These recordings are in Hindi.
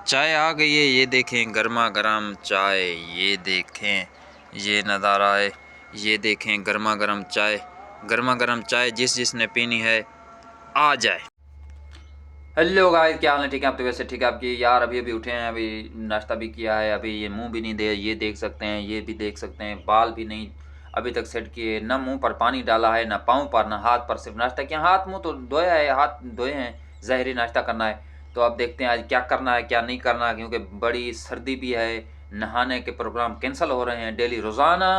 चाय आ गई है, ये देखें गर्मा गर्म चाय। ये देखें ये नज़ारा है। ये देखें गर्मा गर्म चाय। गर्मा गर्म चाय जिसने पीनी है आ जाए। हेलो गाइस, क्या हाल है? ठीक है आप? तो वैसे ठीक है आपकी यार। अभी उठे हैं, अभी नाश्ता भी किया है। अभी ये मुंह भी नहीं दे, ये देख सकते हैं, ये भी देख सकते हैं। बाल भी नहीं अभी तक सेट किए, ना मुंह पर पानी डाला है, ना पाँव पर, ना हाथ पर। सिर्फ नाश्ता किया। हाथ मुंह तो धोया है, हाथ धोए हैं, ज़ाहिरी नाश्ता करना है। तो अब देखते हैं आज क्या करना है क्या नहीं करना, क्योंकि बड़ी सर्दी भी है। नहाने के प्रोग्राम कैंसिल हो रहे हैं। डेली रोज़ाना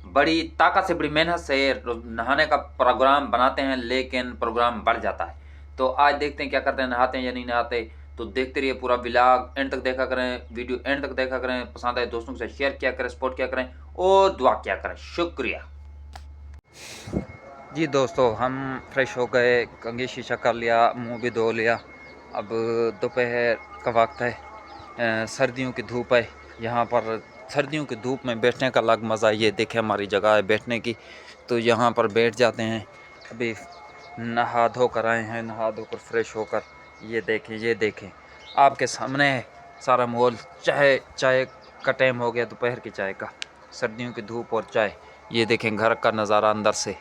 बड़ी ताकत से, बड़ी मेहनत से नहाने का प्रोग्राम बनाते हैं, लेकिन प्रोग्राम बढ़ जाता है। तो आज देखते हैं क्या करते हैं, नहाते हैं या नहीं नहाते। तो देखते रहिए पूरा व्लॉग एंड तक देखा करें, वीडियो एंड तक देखा करें। पसंद आए दोस्तों के साथ शेयर किया करें, सपोर्ट किया करें और दुआ किया करें। शुक्रिया जी। दोस्तों हम फ्रेश हो गए, कंघी शीशा कर लिया, मुंह भी धो लिया। अब दोपहर का वक्त है, सर्दियों की धूप है। यहाँ पर सर्दियों की धूप में बैठने का अलग मज़ा। ये देखें हमारी जगह है बैठने की, तो यहाँ पर बैठ जाते हैं। अभी नहा धो कर आए हैं, नहा धो कर फ्रेश होकर ये देखें आपके सामने है सारा माहौल। चाय का टाइम हो गया, दोपहर की चाय का। सर्दियों की धूप और चाय। ये देखें घर का नज़ारा अंदर से।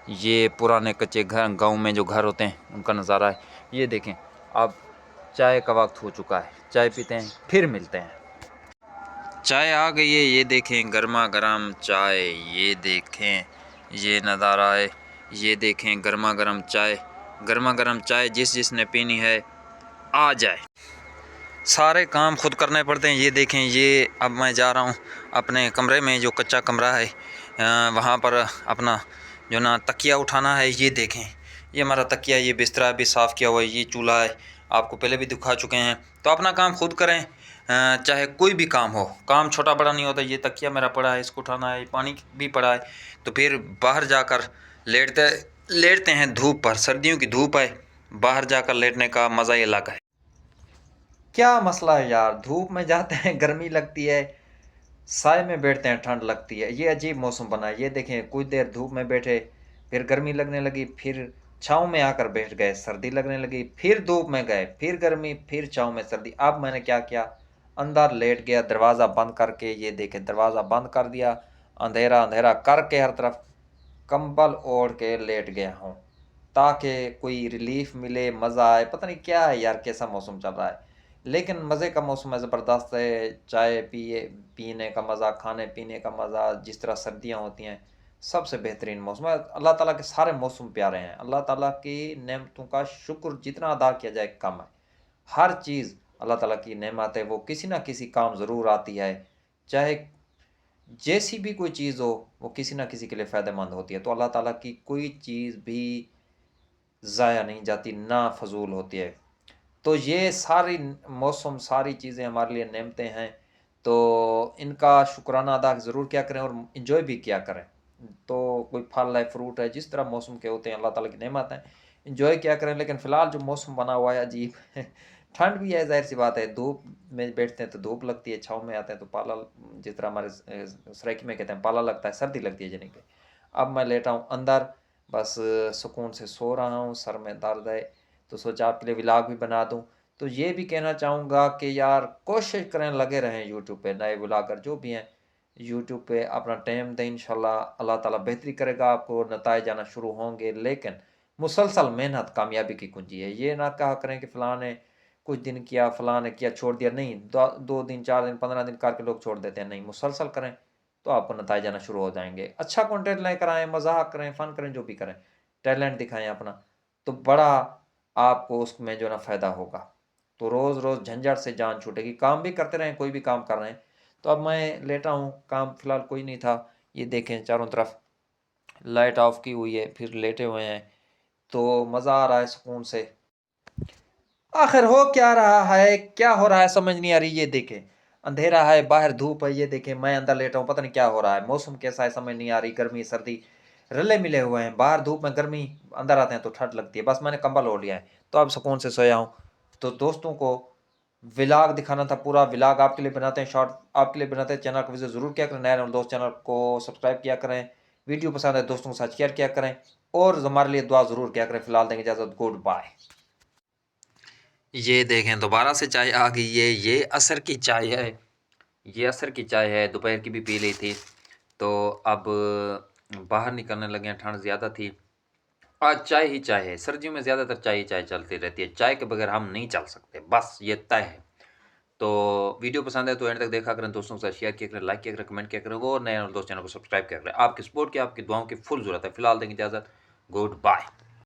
ये पुराने कच्चे घर, गांव में जो घर होते हैं उनका नज़ारा है। ये देखें अब चाय का वक्त हो चुका है, चाय पीते हैं फिर मिलते हैं। चाय आ गई है, ये देखें गर्मा गर्म चाय। ये देखें ये नज़ारा है। ये देखें गर्मा गर्म चाय। गर्मा गर्म चाय जिसने पीनी है आ जाए। सारे काम खुद करने पड़ते हैं। ये देखें, ये अब मैं जा रहा हूँ अपने कमरे में, जो कच्चा कमरा है वहाँ पर अपना जो ना तकिया उठाना है। ये देखें ये हमारा तकिया, ये बिस्तरा भी साफ़ किया हुआ है, ये चूल्हा है, आपको पहले भी दिखा चुके हैं। तो अपना काम खुद करें, चाहे कोई भी काम हो। काम छोटा बड़ा नहीं होता। ये तकिया मेरा पड़ा है, इसको उठाना है, पानी भी पड़ा है। तो फिर बाहर जाकर लेटते हैं धूप पर। सर्दियों की धूप है, बाहर जाकर लेटने का मज़ा ही अलग है। क्या मसला है यार, धूप में जाते हैं गर्मी लगती है, साए में बैठते हैं ठंड लगती है। ये अजीब मौसम बना है। ये देखें कुछ देर धूप में बैठे, फिर गर्मी लगने लगी, फिर छाँव में आकर बैठ गए, सर्दी लगने लगी, फिर धूप में गए, फिर गर्मी, फिर छाँव में सर्दी। अब मैंने क्या किया, अंदर लेट गया दरवाज़ा बंद करके। ये देखें दरवाज़ा बंद कर दिया, अंधेरा अंधेरा करके हर तरफ कंबल ओढ़ के लेट गया हूँ, ताकि कोई रिलीफ मिले, मज़ा आए। पता नहीं क्या है यार, कैसा मौसम चल रहा है, लेकिन मज़े का मौसम है, ज़बरदस्त है। चाय पीने का मज़ा, खाने पीने का मज़ा, जिस तरह सर्दियाँ होती हैं, सबसे बेहतरीन मौसम है। अल्लाह ताला के सारे मौसम प्यारे हैं। अल्लाह ताला की नेमतों का शुक्र जितना अदा किया जाए कम है। हर चीज़ अल्लाह ताला की नेमत है, वो किसी ना किसी काम ज़रूर आती है। चाहे जैसी भी कोई चीज़ हो, वो किसी ना किसी के लिए फ़ायदेमंद होती है। तो अल्लाह ताला की कोई चीज़ भी ज़ाया नहीं जाती, ना फजूल होती है। तो ये सारी मौसम, सारी चीज़ें हमारे लिए नेमतें हैं। तो इनका शुक्राना अदा ज़रूर किया करें और इन्जॉय भी किया करें। तो कोई फल है, फ्रूट है, जिस तरह मौसम के होते हैं, अल्लाह ताला की नेमत है, इन्जॉय किया करें। लेकिन फ़िलहाल जो मौसम बना हुआ है अजीब है, ठंड भी है, ज़ाहिर सी बात है। धूप में बैठते हैं तो धूप लगती है, छाँव में आते हैं तो पाला, जिस तरह हमारे सराइकी में कहते हैं पाला लगता है, सर्दी लगती है यानी कि। अब मैं लेटा हूँ अंदर, बस सुकून से सो रहा हूँ, सर में दर्द है, तो सोचा आपके लिए व्लॉग भी बना दूं। तो ये भी कहना चाहूँगा कि यार कोशिश करें, लगे रहें यूट्यूब पे। नए व्लॉगर जो भी हैं यूट्यूब पे अपना टाइम दें, इंशाल्लाह अल्लाह ताला बेहतरी करेगा, आपको नताइज आना शुरू होंगे। लेकिन मुसलसल मेहनत कामयाबी की कुंजी है। ये ना कहा करें कि फ़लाँ ने कुछ दिन किया, फ़लाँ ने किया छोड़ दिया। नहीं, 2 दिन 4 दिन 15 दिन करके लोग छोड़ देते हैं। नहीं, मुसलसल करें तो आपको नताइज आना शुरू हो जाएंगे। अच्छा कंटेंट लेकर आएँ, मजाक करें, फ़न करें, जो भी करें, टैलेंट दिखाएं अपना, तो बड़ा आपको उसमें जो ना फ़ायदा होगा। तो रोज़ रोज़ झंझट से जान छूटेगी। काम भी करते रहें, कोई भी काम कर रहे हैं। तो अब मैं लेटा हूँ, काम फ़िलहाल कोई नहीं था। ये देखें चारों तरफ लाइट ऑफ की हुई है, फिर लेटे हुए हैं, तो मज़ा आ रहा है सुकून से। आखिर हो क्या रहा है, क्या हो रहा है समझ नहीं आ रही। ये देखें अंधेरा है, बाहर धूप है, ये देखें मैं अंदर लेटा हूँ, पता नहीं क्या हो रहा है। मौसम कैसा है समझ नहीं आ रही, गर्मी सर्दी रले मिले हुए हैं। बाहर धूप में गर्मी, अंदर आते हैं तो ठंड लगती है। बस मैंने कंबल ओढ़ लिया है, तो अब सुकून से सोया हूँ। तो दोस्तों को व्लॉग दिखाना था, पूरा व्लॉग आपके लिए बनाते हैं, शॉर्ट आपके लिए बनाते हैं। चैनल को विजिट ज़रूर किया करें, नए दोस्त चैनल को सब्सक्राइब किया करें, वीडियो पसंद है दोस्तों के साथ शेयर किया करें और हमारे लिए दुआ ज़रूर किया करें। फिलहाल देंगे इजाज़त, गुड बाय। ये देखें दोबारा से चाय आ गई है। ये असर की चाय है, ये असर की चाय है। दोपहर की भी पी ली थी, तो अब बाहर निकलने लगे हैं, ठंड ज़्यादा थी। आज चाय ही चाय है, सर्दियों में ज़्यादातर चाय ही चाय चलती रहती है। चाय के बगैर हम नहीं चल सकते, बस ये तय है। तो वीडियो पसंद है तो एंड तक देखा करें, दोस्तों के साथ शेयर किया करें, लाइक किया करें, कमेंट किया करें, और नए दोस्त चैनल को सब्सक्राइब किया करें। आपकी सपोर्ट की, आपकी दुआओं की फुल ज़रूरत है। फिलहाल देंगे इजाज़त, गुड बाय।